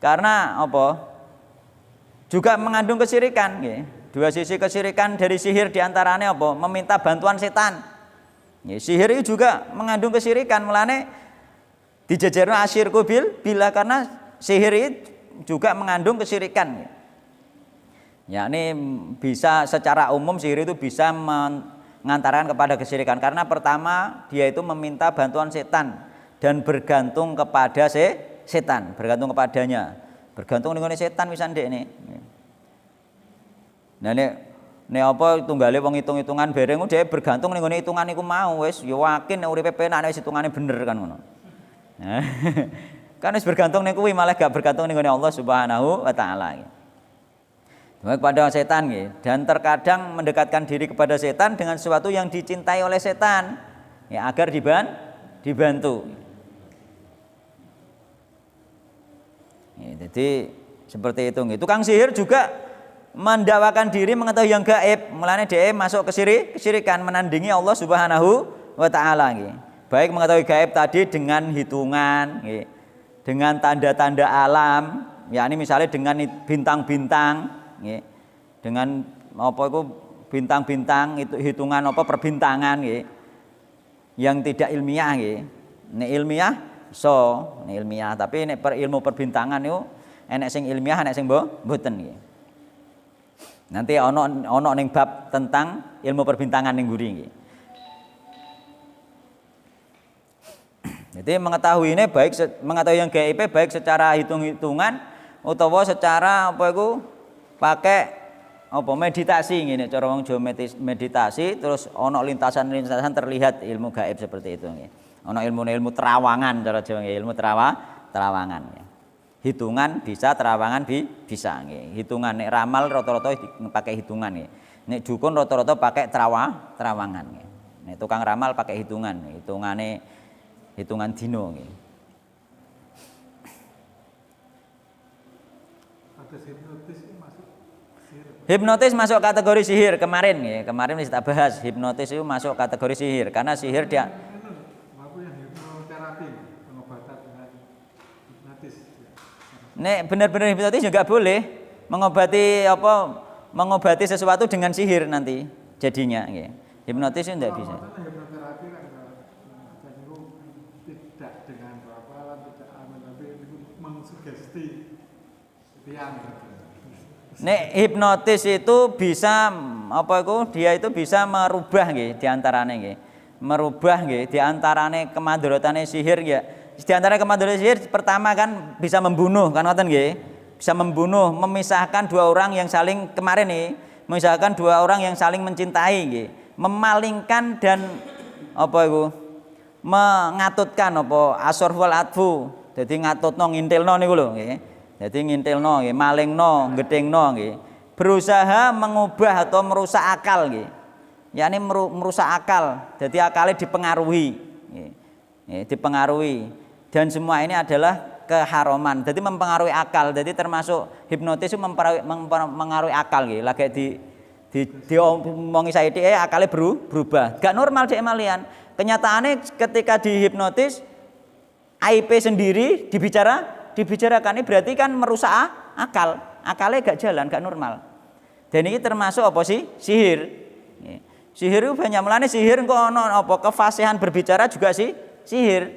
Karena apa? Juga mengandung kesyirikan nggih. Dua sisi kesyirikan dari sihir diantaranya apa? Meminta bantuan setan. Nggih, sihir itu juga mengandung kesyirikan. Mulane dijejerno asyirku billah karena sihir itu juga mengandung kesyirikan nggih. Yakni bisa secara umum sihir itu bisa mengantarkan kepada kesyirikan karena pertama dia itu meminta bantuan setan dan bergantung kepada setan, bergantung kepadanya. Bergantung ning setan wisan ndekne. Nah nek apa tunggale wong hitung-hitungan bareng dhewe bergantung ning hitungan iku mau wis ya yakin nek uripe penak nek hitungane bener kan ngono. Nah, kan wis bergantung ning kuwi malah gak bergantung ning Allah Subhanahu wa taala. Kepada setan dan terkadang mendekatkan diri kepada setan dengan sesuatu yang dicintai oleh setan ya agar dibantu. Ya, jadi seperti itu. Tukang sihir juga mendakwakan diri mengetahui yang gaib, mulane dia masuk kesyirikan menandingi Allah Subhanahu wa taala. Baik mengetahui gaib tadi dengan hitungan, dengan tanda-tanda alam, yakni misalnya dengan bintang-bintang. Dengan apa itu bintang-bintang itu hitungan apa perbintangan yang tidak ilmiah nek ilmiah nek ilmiah tapi nek ilmu perbintangan itu enek sing ilmiah enek sing mboten nanti ono ning bab tentang ilmu perbintangan ning guri jadi mengetahui ini baik mengetahui yang gaib baik secara hitung-hitungan utawa secara apa itu pakai apa meditasi ngene cara wong Jawa meditasi terus ana lintasan-lintasan terlihat ilmu gaib seperti itu nggih. Ana ilmu terawangan cara Jawa nggih, ilmu terawangan nggih. Hitungan bisa, terawangan bisa nggih. Hitungan nek ramal rata-rata pakai hitungan nggih. Nek dukun rata-rata pakai terawangan nggih. Nek tukang ramal pakai hitungan dino nggih. Hipnotis masuk kategori sihir kemarin kita bahas hipnotis itu masuk kategori sihir karena sihir dia nek benar-benar hipnotis juga boleh mengobati sesuatu dengan sihir nanti jadinya hipnotis itu tidak bisa. Tidak dengan tapi mengsugesti nek hipnotis itu bisa dia itu bisa merubah nggih diantarane nggih. Merubah nggih diantarane kemandarotane sihir ya. Diantara kemandarotane sihir pertama kan bisa membunuh kan ngoten nggih. Bisa membunuh, memisahkan dua orang yang saling memisahkan dua orang yang saling mencintai nggih. Memalingkan dan mengatutkan asor wal atfu. Dadi ngatutno ngintilno niku lho nggih. Jadi ngintilno nggih, malingno, gedhengno nggih. Berusaha mengubah atau merusak akal nggih. yakni merusak akal. Jadi akalnya dipengaruhi. Dipengaruhi. Dan semua ini adalah keharaman. Jadi mempengaruhi akal. Jadi termasuk hipnotis itu mempengaruhi akal gitu. Lagi diomongi saiki akalnya berubah. Gak normal cek malian. Kenyataannya ketika dihipnotis IP sendiri dibicarakan ini berarti kan merusak akal. Akalnya gak jalan, gak normal. Dan ini termasuk apa sih? Sihir. Sihir itu banyak melane sihir kok ono apa kefasihan berbicara juga sih sihir.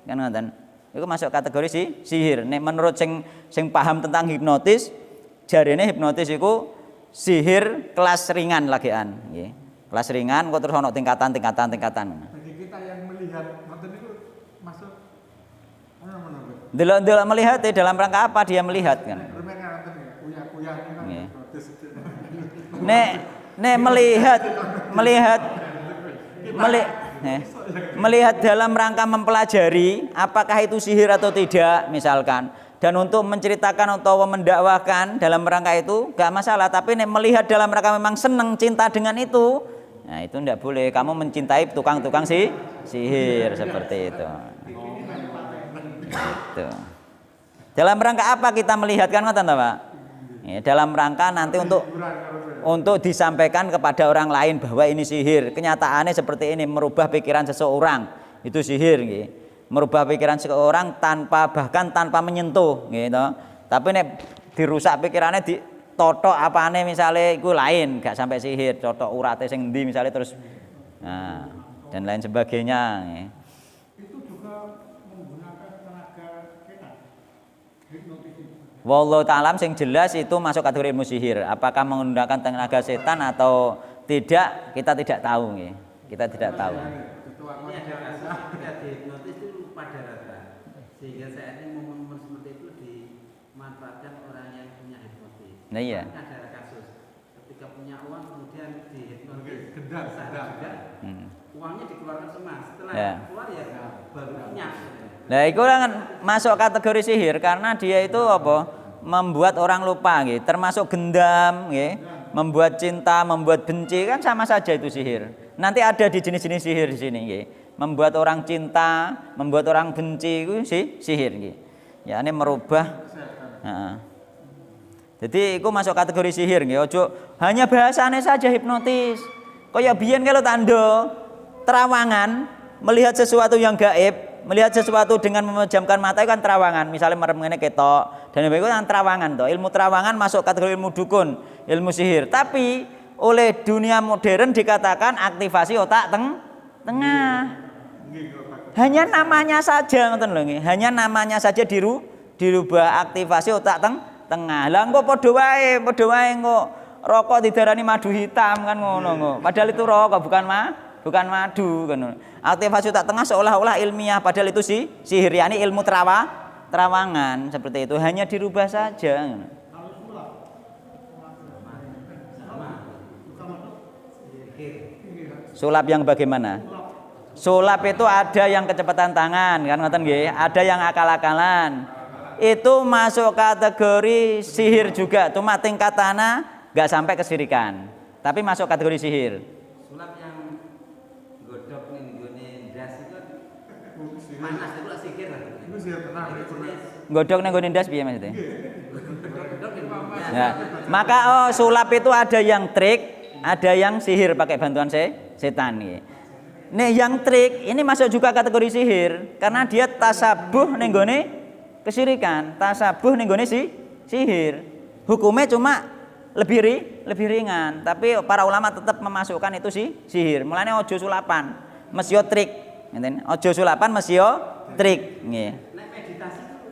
Kan ngoten. Itu masuk kategori sihir. Nek menurut sing paham tentang hipnotis, jarene hipnotis itu sihir kelas ringan lagian, nggih. Kelas ringan kok terus ono tingkatan. Bagi kita yang melihat ngoten itu masuk Delok melihat dalam rangka apa dia melihat kan? Nek melihat dalam rangka mempelajari apakah itu sihir atau tidak misalkan, dan untuk menceritakan atau mendakwakan dalam rangka itu gak masalah, tapi nek melihat dalam rangka memang seneng cinta dengan itu, nah itu tidak boleh. Kamu mencintai tukang-tukang sihir seperti itu. Gitu. Dalam rangka apa kita melihat kan ngoten Pak? Ya, dalam rangka nanti untuk disampaikan kepada orang lain bahwa ini sihir. Kenyataannya seperti ini, merubah pikiran seseorang itu sihir, gitu. Merubah pikiran seseorang bahkan tanpa menyentuh, gitu. Tapi nek dirusak pikirannya ditotok apane misalnya itu lain, gak sampai sihir, totok urate sing endi misalnya terus, nah, dan lain sebagainya. Gitu. Wallahu ta'ala sing jelas itu masuk kategori ilmu sihir. Apakah menggunakan tenaga setan atau tidak, kita tidak tahu nggih. Kita tidak tahu. Ketika dihipnotis itu pada rata. Sehingga saat ini momen-momen seperti itu dimanfaatkan orang yang punya hipnotis. Nah iya. Ada kasus ketika punya uang kemudian dihipnotis, gendam juga uangnya dikeluarkan semua. Setelah keluar ya baru kenyang. Nah, itu kan masuk kategori sihir karena dia itu apa? Membuat orang lupa gitu. Termasuk gendam gitu. Membuat cinta, membuat benci kan sama saja itu sihir. Nanti ada di jenis-jenis sihir di sini gitu. Membuat orang cinta, membuat orang benci itu sihir gitu. Ya ini merubah. Nah, jadi itu masuk kategori sihir gitu. Ojo hanya bahasanya saja hipnotis. Kaya biyen kalau tanda terawangan melihat sesuatu yang gaib. Melihat sesuatu dengan memejamkan mata itu kan terawangan, misalnya merem ngene ketok dan itu kan terawangan toh. Ilmu terawangan masuk kategori ilmu dukun, ilmu sihir. Tapi oleh dunia modern dikatakan aktivasi otak tengah. Hanya namanya saja ngoten lho nggih. Hanya namanya saja dirubah aktivasi otak tengah. Lah engko padha wae engko rokok didarani madu hitam kan ngono kok. Padahal itu rokok bukan madu kan. Aktivasi otak tengah seolah-olah ilmiah padahal itu sihir yakni ilmu terawangan seperti itu hanya dirubah saja. Sulap yang bagaimana? Sulap itu ada yang kecepatan tangan kan ngoten nggih, ada yang akal-akalan. Itu masuk kategori sihir juga, cuma tingkatannya enggak sampai kesirikan. Tapi masuk kategori sihir. Sulap yang godhok ning nggone ndas itu panas itu sihir lah. Itu sihir tenang. Godhok ning nggone ndas piye maksudnya? Ya. Maka sulap itu ada yang trik, ada yang sihir pakai bantuan setan nih. Nih yang trik ini masuk juga kategori sihir karena dia tasabuh ning nggone kesirikan, tasabuh ning nggone sihir. Hukumnya cuma lebih ringan, tapi para ulama tetap memasukkan itu sihir. Mulane ojo sulapan, mesio trik, ngeten. Ojo sulapan mesio trik, nggih. Nek meditasi itu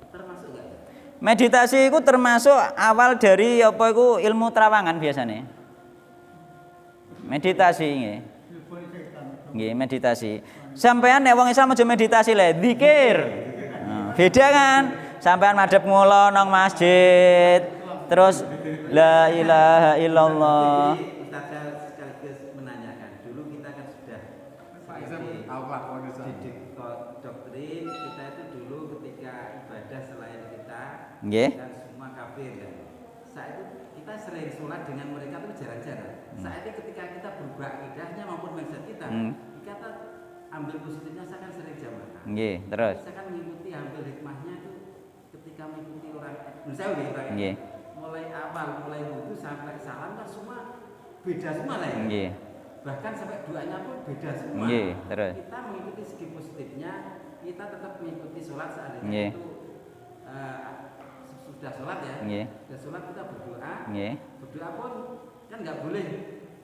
termasuk enggak? Meditasi itu termasuk awal dari apa iku ilmu terawangan biasanya. Meditasi nggih. Nggih, meditasi. Sampean nek wong Islam aja meditasi le, zikir. Beda kan? Sampean madhep ngulo nang masjid. Terus la ilaha illallah. Jadi Ustaz sekaligus menanyakan. Dulu kita kan sudah didik doktrin kita itu dulu ketika ibadah selain kita dan semua kafir kan. Saat itu kita sering sholat dengan mereka itu jarang-jarang. Saat itu ketika kita berubah akidahnya maupun mindset kita, kita ambil positifnya saya kan sering jamaah. Nggih, terus. Saya kan mengikuti ambil hikmahnya itu ketika mengikuti orang orang mulai awal, mulai wudu sampai salam kan semua beda semua lah ya. Bahkan sampai doanya pun beda semua. Terus. Kita mengikuti segi positifnya, kita tetap mengikuti sholat seandainya itu sudah sholat ya. Sudah sholat kita berdoa. Berdoa pun kan nggak boleh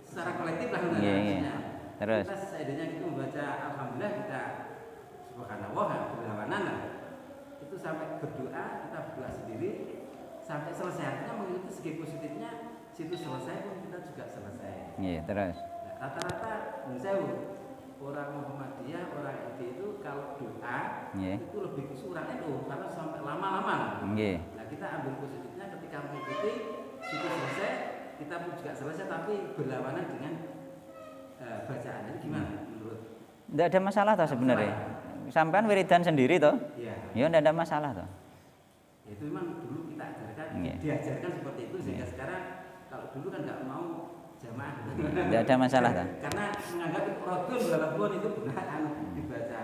secara kolektif lah harusnya. Terus. Kita seandainya itu membaca alhamdulillah kita subhanallah berlawanan lah. Itu sampai berdoa, kita berdoa sendiri sampai selesai artinya mengikuti segi positifnya, situ selesai pun kita juga selesai. Terus. Nah, rata-rata misalnya orang Muhammadiyah, orang itu kalau doa itu lebih khusus orang itu karena sampai lama-lama. Nah kita ambil positifnya ketika mengikuti situ selesai, kita pun juga selesai tapi berlawanan dengan bacaan. Ini gimana menurut? Tidak ada masalah toh sebenarnya. Sampean wiridan sendiri toh? Iya, tidak ada masalah toh. Itu memang dulu kita ajarkan, diajarkan seperti itu sehingga sekarang kalau dulu kan nggak mau jamaah. Tidak ada masalah toh. Karena menganggap rodun walaupun itu benar dibaca.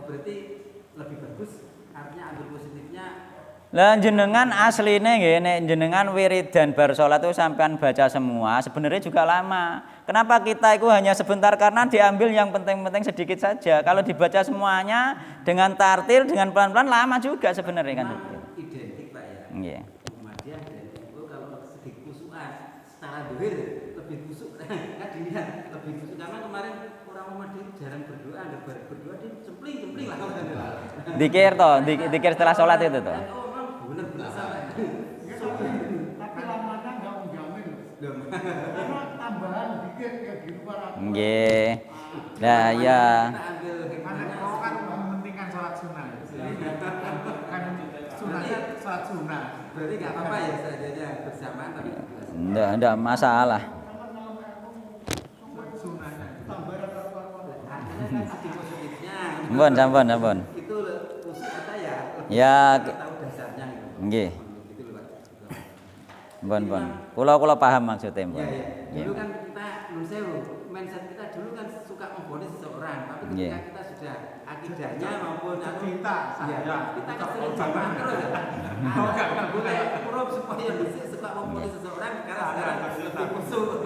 Berarti lebih bagus artinya ambil positifnya. Lah jenengan asline nggih nek jenengan wiridan bar salat itu sampean baca semua, sebenarnya juga lama. Kenapa kita itu hanya sebentar karena diambil yang penting-penting sedikit saja. Kalau dibaca semuanya dengan tartil, dengan pelan-pelan lama juga sebenarnya kan. Identik Pak ya. Nggih. Muhammadiyah identik kalau segi khusuan secara dohir lebih khusuk kan dilihat lebih khusuk karena kemarin orang Muhammadiyah jarang berdoa, ada berdoa dia cempling lah. Dikir toh, dikir setelah sholat itu toh. Bener-bener sampai. Tapi lamanya nggak menjamin. Karena tambahan dikit kayak gitu para. Nggih. Lah ya. Kita ambil Karena kau kan mementingkan sholat sunnah. sholat sunnah. Berarti nggak apa-apa ya saja bersamaan tapi Enggak masalah. Sunnahnya tambah Sampun. itu usul kata ya. Ya, Tahu dasarnya gitu. nggih. Gitu loh Pak. Bon. Kula paham maksudnya, Mbon. Ya. Dulu kan kita mindset kita dulu kan suka memvonis seseorang, tapi ketika kita sudah akidahnya maupun kita kesel jamaah terus ya. Enggak boleh prop supaya bisa suka memvonis seseorang karena sekarang lebih usul.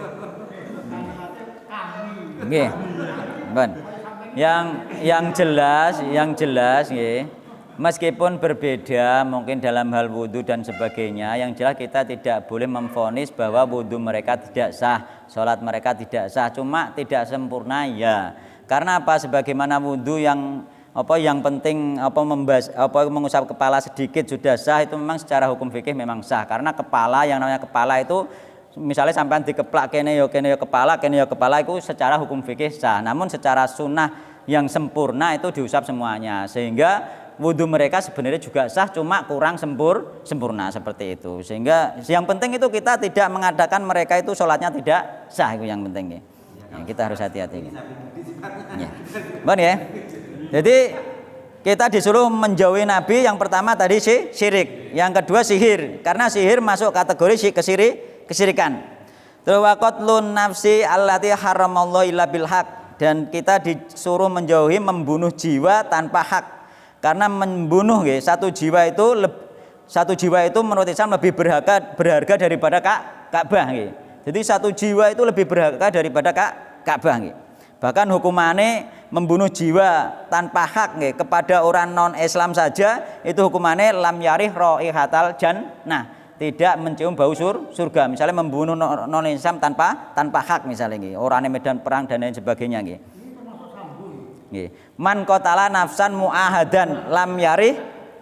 Nggih. Bon. Yang jelas nggih. Meskipun berbeda mungkin dalam hal wudhu dan sebagainya, yang jelas kita tidak boleh memvonis bahwa wudhu mereka tidak sah, sholat mereka tidak sah, cuma tidak sempurna ya. Karena apa? Sebagaimana wudhu yang penting mengusap kepala sedikit sudah sah, itu memang secara hukum fikih memang sah. Karena kepala, yang namanya kepala itu misalnya sampean dikeplak kene yo kepala itu secara hukum fikih sah. Namun secara sunnah yang sempurna itu diusap semuanya, sehingga wudhu mereka sebenarnya juga sah, cuma kurang sempurna seperti itu. Sehingga yang penting itu kita tidak mengadakan mereka itu sholatnya tidak sah, itu yang penting ya. Kita harus hati-hati. Ya. Bon ya. Jadi kita disuruh menjauhi Nabi, yang pertama tadi syirik, yang kedua sihir, karena sihir masuk kategori kesirikan. Terus waqatlun nafsi allati haramallahu illa bil haq, dan kita disuruh menjauhi membunuh jiwa tanpa hak. Karena membunuh satu jiwa itu menurut Islam lebih berharga daripada Ka'bah. Jadi satu jiwa itu lebih berharga daripada Ka'bah. Bahkan hukumannya membunuh jiwa tanpa hak kepada orang non Islam saja itu hukumannya lam yarih raihatal jannah, tidak mencium bau surga. Misalnya membunuh non Islam tanpa hak, misalnya orang di medan perang dan lain sebagainya. Man qatala nafsan mu'ahadan lam yarih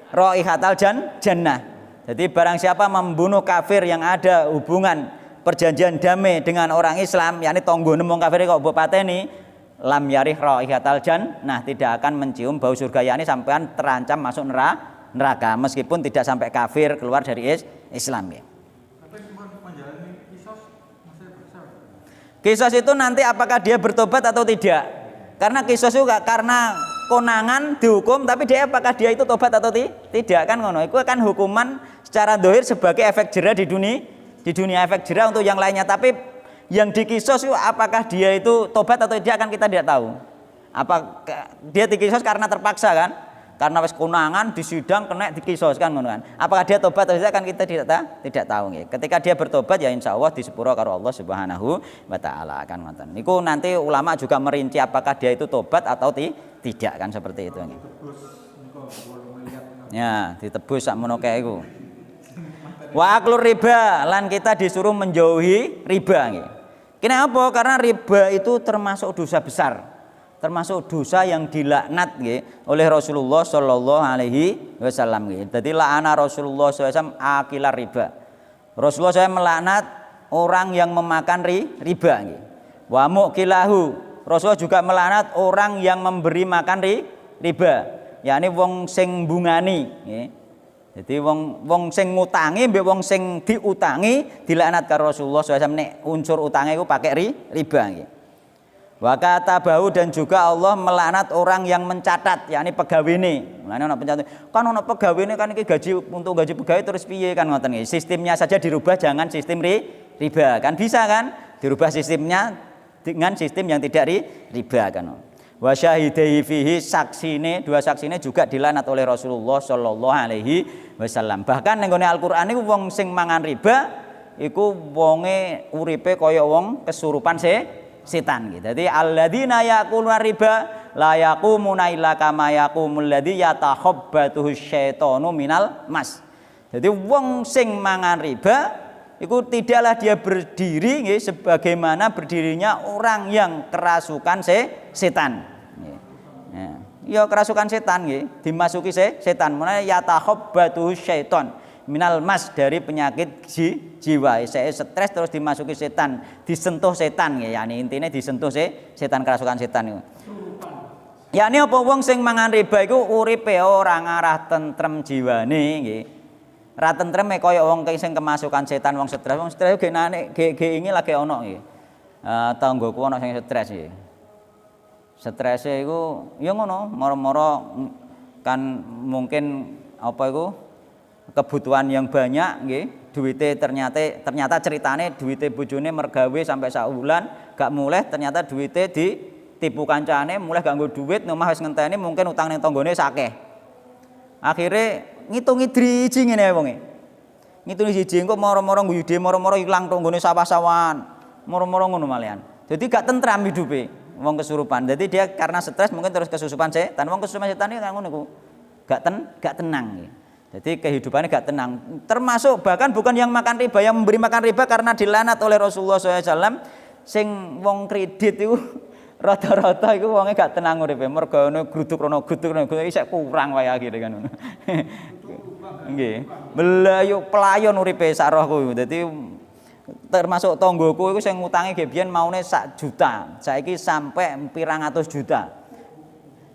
raihatal jannah. Jadi barang siapa membunuh kafir yang ada hubungan perjanjian damai dengan orang Islam, yakni tonggo nemong kafir kok mbok pateni, lam yarih raihatal jannah, tidak akan mencium bau surga, yakni sampean terancam masuk neraka meskipun tidak sampai kafir keluar dari Islam ya. Kisos itu nanti apakah dia bertobat atau tidak? Karena kisos juga karena konangan dihukum, tapi dia apakah dia itu tobat atau tidak, kan ngono. Itu kan hukuman secara dohir sebagai efek jera di dunia efek jera untuk yang lainnya. Tapi yang dikisos itu apakah dia itu tobat atau tidak kan kita tidak tahu. Apa dia dikisos karena terpaksa kan? Karena wis konangan di sidang kena dikisos kan ngono kan. Apakah dia tobat atau tidak kan kita tidak tahu nggih. Ketika dia bertobat ya insyaallah disepuro karo Allah Subhanahu wa taala kan ngoten. Niku nanti ulama juga merinci apakah dia itu tobat atau tidak kan seperti itu nggih. Ya, ditebus sak mono kae iku. Wa aklur riba, lan kita disuruh menjauhi riba nggih. Kenapa? Karena riba itu termasuk dosa besar. Termasuk dosa yang dilaknat oleh Rasulullah Shallallahu Alaihi Wasallam. Jadi la'ana Rasulullah SAW akilar riba. Rasulullah SAW melaknat orang yang memakan riba. Wa mu'kilahu, Rasulullah juga melaknat orang yang memberi makan riba. yakni wong sing bungani nggih. Jadi wong sing ngutangi mbek wong sing diutangi dilaknat karo Rasulullah SAW nek unsur utangnya iku pakai riba nggih. Wa katabahu, dan juga Allah melaknat orang yang mencatat, yakni pegawene. Mulane ana pencatat. Kan ana pegawene kan iki gaji untuk gaji pegawai terus piye kan ngoten nggih. Sistemnya saja dirubah, jangan sistem riba. Kan bisa kan? Dirubah sistemnya dengan sistem yang tidak riba kan. Wa syahidai fihi, saksine, dua saksine juga dilaknat oleh Rasulullah sallallahu alaihi wasallam. Bahkan ning gone Al-Qur'an iku wong sing mangan riba iku wonge uripe kaya wong kesurupan setan gitu. Jadi alladzina yaquluna riba la yaqumuna illa kama yaqumul ladzi yatakhabbatuhu syaitanu minal mas. Jadi wong sing mangan riba itu tidaklah dia berdiri nggih sebagaimana berdirinya orang yang kerasukan setan. Ya kerasukan setan nggih, dimasuki setan. Mulane yatakhabbatuhu syaitan minal mas, dari penyakit jiwa. Saya stres terus dimasuki setan, disentuh setan ya, yani intinya disentuh setan, kerasukan setan itu. Ya ini apa wong sing mangan riba iku uripe ora ngarah tentrem jiwane nggih. Ra tentrem kaya wong sing kemasukan setan, wong stres ge ingi lagi ono iki. Tanggoku ono sing stres iki. Strese iku ya ngono, moro-moro kan mungkin apa iku kebutuhan yang banyak nggih, duwite ternyata ceritane duwite bojone mergawe sampai sak wulan gak muleh, ternyata duwite ditipu kancane muleh gak nggo duwit, omah wis ngenteni mungkin utang ning tanggane sakeh. Akhire ngitungi driji ngene wonge. Ngitungi siji engko moro-moro nguyude moro-moro ilang tanggane sawah-sawahan. Moro-moro ngono malian. Jadi gak tentram hidupe wong kesurupan. Jadi dia karena stres mungkin terus kesusupan setan. Wong kesusupan setan iki ngono ku. Gak tenang. Jadi kehidupannya gak tenang. Termasuk bahkan bukan yang makan riba, yang memberi makan riba karena dilanat oleh Rasulullah SAW. Sing wong kredit itu rata-rata itu wongnya gak tenang uripe. Mergo ono gruduk isek kurang wae akhire kan ngono. Nggih. Belayu pelayon uripe sak rohku. Dadi termasuk tanggoku iku sing ngutangi ge biyen maune 1 juta. Saiki sampai pirang atus juta.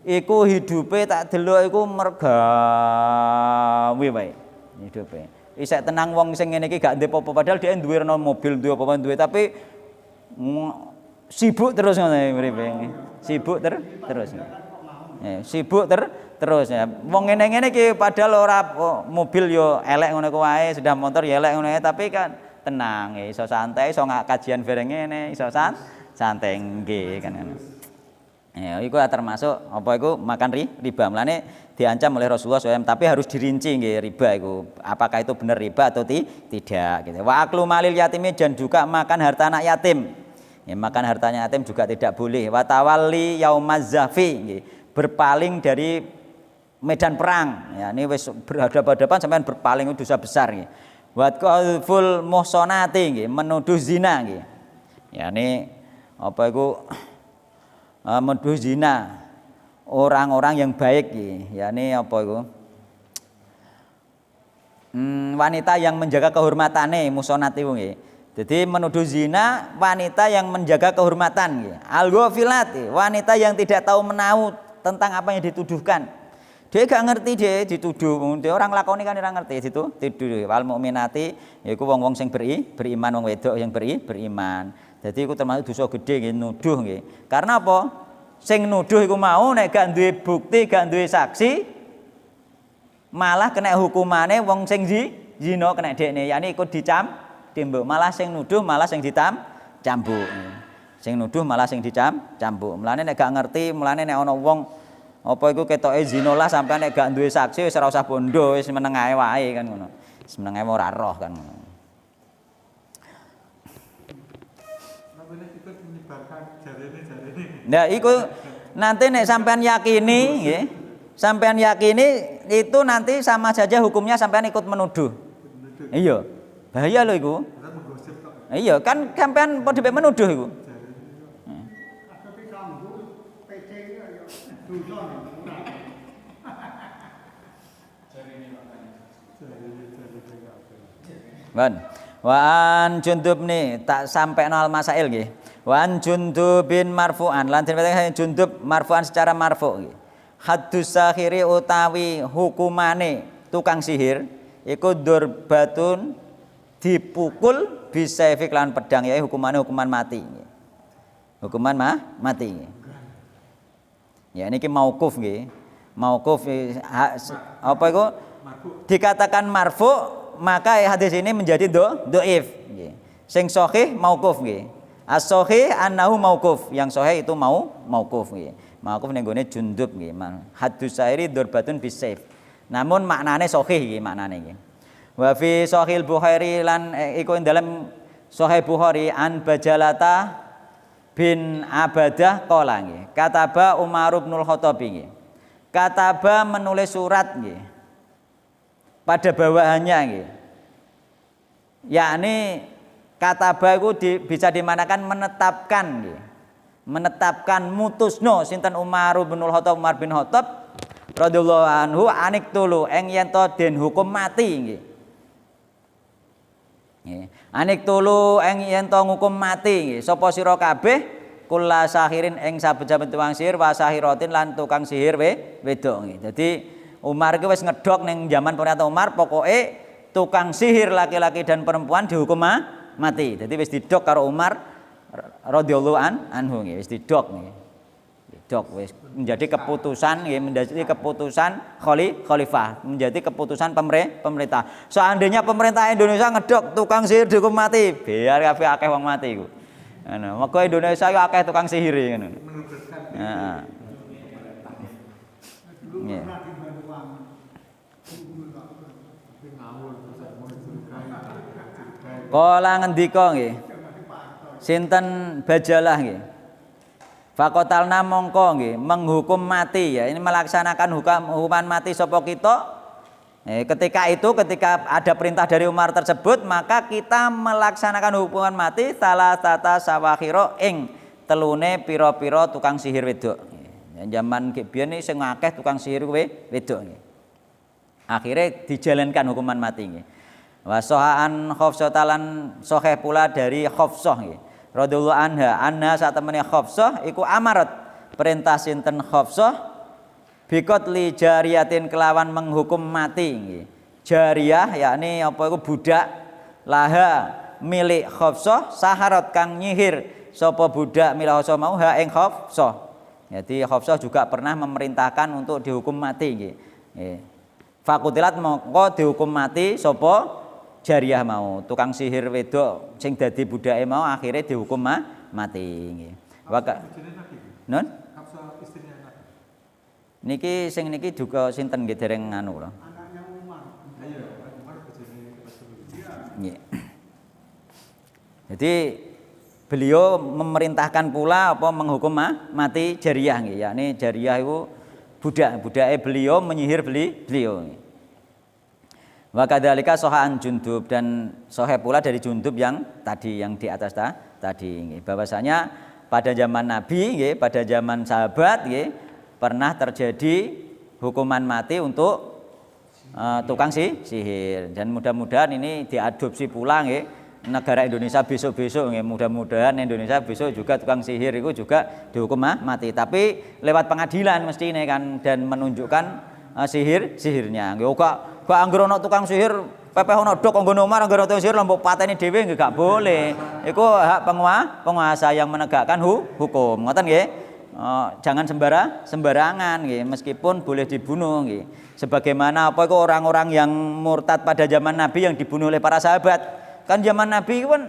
Iku hidupe tak delok iku mergawe wae hidupe. Isek tenang wong sing ngene iki gak ndek apa-apa padahal dia duwe mobil, duwe apa duwe tapi sibuk terus ngono uripe. Sibuk terus. Sibuk terus ya. Wong ngene-ngene iki padahal ora mobil yo elek ngono ku wae, sudah motor yo elek ngono tapi kan tenang, iso santai, iso kajian bareng ngene, iso santai nggih kan ngono. Ya, itu termasuk apa itu makan riba. Mulane diancam oleh Rasulullah SAW, tapi harus dirinci nggih riba itu. Apakah itu benar riba atau tidak gitu. Wa aklu malil yatimi dan juga makan harta anak yatim. Ya, makan hartanya yatim juga tidak boleh. Wa tawalli yaumaz zafi nggih. Berpaling dari medan perang. Ya, ini wis berhadapan-hadapan sampean berpaling itu dosa besar nggih. Wa qadzful muhsanati nggih, menuduh zina nggih. Ya ini apa itu menuduh zina orang-orang yang baik yakni apa itu wanita yang menjaga kehormatane musonati nggih. Jadi menuduh zina wanita yang menjaga kehormatan nggih. Al-ghafilat wanita yang tidak tahu menahu tentang apa yang dituduhkan. Dia gak ngerti dia dituduh. Dia orang lakoni kan ora ngerti dituduh. Wal mukminati yaiku wong-wong sing beriman wong wedok yang beriman. Jadi iku termasuk dosa gede nggih nuduh nggih. Karena apa? Sing nuduh iku mau nek gak duwe bukti, gak duwe saksi malah kena hukumane wong sing zina kena dekne. Yani ikut dicambuk. Malah sing nuduh malah sing dicambuk. Sing nuduh malah sing dicambuk. Mulane nek gak ngerti, mulane nek ana wong apa iku ketoke zina lah sampean nek gak duwe saksi wis ora usah bondo, wis meneng ae wae kan ngono. Wis meneng ae ora roh kan ngono. Nah, iku nanti nek sampean yakini nggih, sampean yakini itu nanti sama saja hukumnya sampean ikut menuduh. Iya. Bahaya lho iku. Iya, kan sampean padha menuduh iku. Wan. Wan Jundub nih tak sampai nol masail nggih. Wan Jundubin marfu'an lan dene Jundub marfu'an secara marfu' nggih. Haddus sahiri utawi hukumane tukang sihir iku durbatun dipukul bisa iklan pedang ya hukuman mati. Hukuman mati. Ya niki mauquf nggih. Mauquf apa iku dikatakan marfu maka hadis ini menjadi dhaif nggih. Sing sahih mauquf nggih. As-sahih annahu mauquf. Yang sahih itu mauquf nggih. Mauquf ning gone Jundub nggih. Haddus sahiri durbatun bisayf. Namun maknane sahih nggih maknane nggih. Wa fi Sahih Bukhari lan iku ing dalam Sahih Bukhari an Bajalata bin Abadah qala nggih. Kataba Umar bin Khattab nggih. Kataba menulis surat nggih. Pada bawahannya nggih. Yakni kataba iku bisa dimanakan menetapkan nggih. Menetapkan mutusno sinten Umar bin Khattab radhiyallahu anhu anik tulu ing yen to den hukum mati nggih. Anik tulu ing yen to ngukum mati nggih. Sapa sira kabeh kula sahirin ing saben-saben tukang sihir wa sahiratin lan tukang sihir wedok nggih. Dadi Umar iki wis ngedhok ning zaman pemerintah Umar pokoke tukang sihir laki-laki dan perempuan dihukum mati. Jadi wis didok karo Umar radhiyallahu anhu nggih, wis didok nggih. Didok wis menjadi keputusan nggih, menjadi keputusan khalifah, menjadi keputusan pemerintah. Seandainya pemerintah Indonesia ngedok tukang sihir dihukum mati, biar kabeh akeh wong mati iku. Ngono, maka Indonesia yo akeh tukang sihir ngono. Heeh. Nggih. Kala ngendika nggih. Sinten Bajalah nggih. Fakotalna mongko nggih menghukum mati ya. Ini melaksanakan hukuman mati sapa kita. Ketika ada perintah dari Umar tersebut, maka kita melaksanakan hukuman mati salah tata sawakhiro ing telune pira-pira tukang sihir wedok. Zaman biyen iki sing akeh tukang sihir wedok nggih. Akhirnya dijalankan hukuman mati nggih. Wa sahaan Khafsah talan sahih pula dari Khafsah nggih. Radhiyallahu anha sak temene Khafsah iku amarat perintah sinten Khafsah bikot li jariyatin kelawan menghukum mati nggih. Jariyah yakni apa iku budak laha milik Khafsah saharat kang nyihir sapa budak milik Khafsah mau ha ing Khafsah. Jadi Khafsah juga pernah memerintahkan untuk dihukum mati nggih. Fakutilat mongko dihukum mati sapa Jariyah mau, tukang sihir wedok sing dadi budake mau akhirnya dihukum mati nggih. Non? Niki sing niki juga sinten nggih dereng anu lho. Anaknya Umar. Ayo, Umar bojone Nggih. Jadi beliau memerintahkan pula apa menghukum mati Jariyah nggih, yakni Jariyah itu budake beliau menyihir beliau. Wa kadzalika sahaan Jundub dan sahih pula dari Jundub yang tadi yang di atas tadi nggih. Bahwasanya pada zaman Nabi nggih, pada zaman sahabat nggih pernah terjadi hukuman mati untuk tukang sihir dan mudah-mudahan ini diadopsi pula nggih negara Indonesia besok-besok nggih. Mudah-mudahan Indonesia besok juga tukang sihir itu juga dihukum mati, tapi lewat pengadilan mesti ini kan dan menunjukkan sihirnya nggih. Gak anggere ana tukang sihir pepeh ana dok kanggo nomar anggere tukang sihir lombok pateni dhewe nggih gak boleh. Iku hak penguasa yang menegakkan hukum. Ngoten nggih. Jangan sembarangan nggih, meskipun boleh dibunuh nggih. Sebagaimana apa iku orang-orang yang murtad pada zaman Nabi yang dibunuh oleh para sahabat. Kan zaman Nabi kan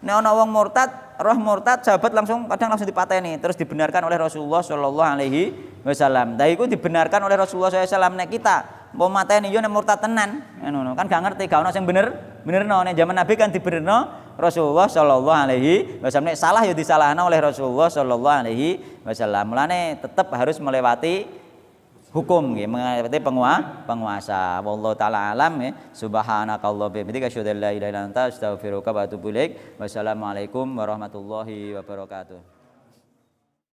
nek ana wong murtad, roh murtad, sahabat kadang langsung dipateni, terus dibenarkan oleh Rasulullah sallallahu alaihi wasallam. Lah iku dibenarkan oleh Rasulullah sallallahu alaihi wasallam nek kita mau mateni yo nek murtad tenan, ngono kan gak ngerti, gak ono sing benerno. Nek zaman Nabi kan dibenerno Rasulullah sallallahu alaihi wasallam. Nek salah ya disalahno oleh Rasulullah sallallahu alaihi wasallam. Mulane tetap harus melewati hukum nggih, melewati penguasa. Wallahu taala alam ya. Subhanakallahumma bihamdika asyhadu an la ilaha illa anta astaghfiruka wa atubu ilaik. Wassalamualaikum warahmatullahi wabarakatuh.